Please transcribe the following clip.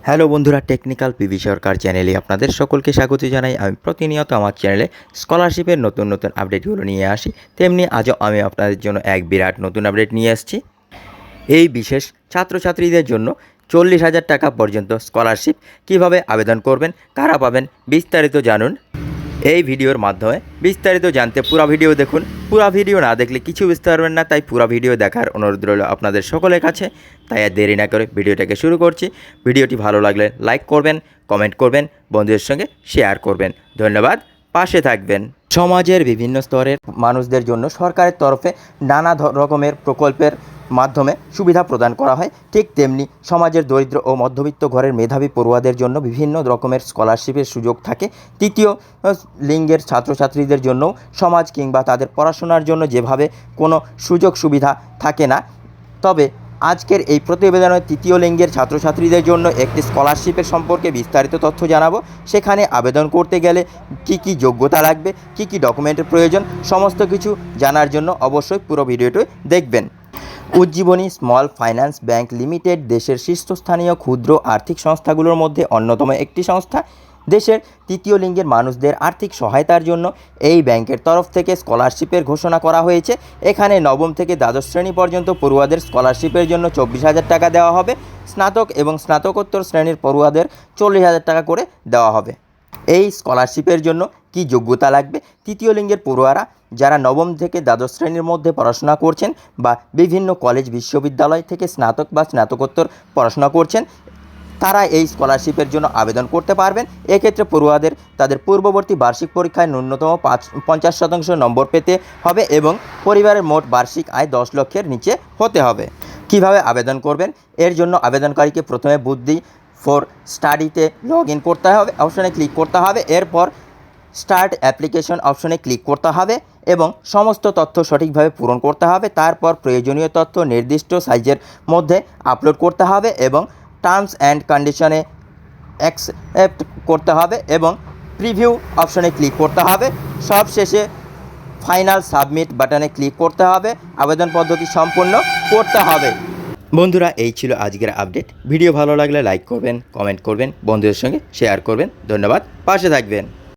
Hello বন্ধুরা, technical PV সরকার চ্যানেলে আপনাদের সকলকে স্বাগত জানাই। আমি প্রতিনিয়ত আমার চ্যানেলে স্কলারশিপের নতুন নতুন আপডেটগুলো নিয়ে আসি, তেমনি আজও আমি আপনাদের জন্য এক বিরাট নতুন আপডেট নিয়ে আসছি। এই বিশেষ ছাত্রছাত্রীদের জন্য 40,000 টাকা পর্যন্ত স্কলারশিপ কিভাবে আবেদন করবেন, কারা পাবেন, বিস্তারিত জানুন এই ভিডিওর মাধ্যমে। বিস্তারিত জানতে পুরো ভিডিও দেখুন। পুরো ভিডিও না দেখলে কিছু বুঝতে পারবেন না, তাই পুরো ভিডিও দেখার অনুরোধ রইল আপনাদের সকলের কাছে। তাই আর দেরি না করে ভিডিওটাকে শুরু করছি। ভিডিওটি ভালো লাগলে লাইক করবেন, কমেন্ট করবেন, বন্ধুদের সঙ্গে শেয়ার করবেন। ধন্যবাদ, পাশে থাকবেন। সমাজের বিভিন্ন স্তরের মানুষদের জন্য সরকারের তরফে নানা রকমের প্রকল্পের মাধ্যমে সুবিধা প্রদান করা হয়। ঠিক তেমনি সমাজের দরিদ্র ও মধ্যবিত্ত ঘরের মেধাবী পড়ুয়াদের জন্য বিভিন্ন রকমের স্কলারশিপের সুযোগ থাকে। তৃতীয় লিঙ্গের ছাত্রছাত্রীদের জন্য সমাজ কিংবা তাদের পড়াশোনার জন্য যেভাবে কোনো সুযোগ সুবিধা থাকে না, তবে আজকের এই প্রতিবেদনে তৃতীয় লিঙ্গের ছাত্রছাত্রীদের জন্য একটি স্কলারশিপের সম্পর্কে বিস্তারিত তথ্য জানাবো। সেখানে আবেদন করতে গেলে কি কি যোগ্যতা লাগবে, কি কি ডকুমেন্টের প্রয়োজন, সমস্ত কিছু জানার জন্য অবশ্যই পুরো ভিডিওটি দেখবেন। Ujjiboni small finance bank limited দেশের শীর্ষস্থানীয় ক্ষুদ্র আর্থিক সংস্থাগুলোর মধ্যে অন্যতম একটি সংস্থা। দেশের তৃতীয় লিঙ্গের মানুষদের আর্থিক সহায়তার জন্য এই ব্যাংকের তরফ থেকে স্কলারশিপের ঘোষণা করা হয়েছে। এখানে নবম থেকে দ্বাদশ শ্রেণী পর্যন্ত পড়ুয়াদের স্কলারশিপের জন্য 24,000 টাকা দেওয়া হবে। স্নাতক এবং স্নাতকোত্তর শ্রেণীর পড়ুয়াদের 40,000 টাকা করে দেওয়া হবে। এই স্কলারশিপের জন্য কি যোগ্যতা লাগবে? তৃতীয় লিঙ্গের পড়ুয়ারা যারা নবম থেকে দ্বাদশ শ্রেণীর মধ্যে পড়াশোনা করছেন বা বিভিন্ন কলেজ বিশ্ববিদ্যালয় থেকে স্নাতক বা স্নাতকোত্তর পড়াশোনা করছেন, তারা এই স্কলারশিপের জন্য আবেদন করতে পারবেন। এক্ষেত্রে পড়ুয়াদের তাদের পূর্ববর্তী বার্ষিক পরীক্ষায় ন্যূনতম 50% নম্বর পেতে হবে এবং পরিবারের মোট বার্ষিক আয় 10 লক্ষের নিচে হতে হবে। কিভাবে আবেদন করবেন? এর জন্য আবেদনকারীকে প্রথমে বুদ্ধি ফর স্টাডিতে লগ ইন করতে হবে, অপশনে ক্লিক করতে হবে। এরপর স্টার্ট অ্যাপ্লিকেশন অপশনে ক্লিক করতে হবে এবং সমস্ত তথ্য সঠিকভাবে পূরণ করতে হবে। তারপর প্রয়োজনীয় তথ্য নির্দিষ্ট সাইজের মধ্যে আপলোড করতে হবে এবং টার্মস অ্যান্ড কন্ডিশনে অ্যাকসেপ্ট করতে হবে এবং প্রিভিউ অপশনে ক্লিক করতে হবে। সব শেষে ফাইনাল সাবমিট বাটনে ক্লিক করতে হবে। আবেদন পদ্ধতি সম্পূর্ণ করতে হবে। বন্ধুরা, এই ছিল আজকের আপডেট। ভিডিও ভালো লাগলে লাইক করবেন, কমেন্ট করবেন, বন্ধুদের সঙ্গে শেয়ার করবেন। ধন্যবাদ, পাশে থাকবেন।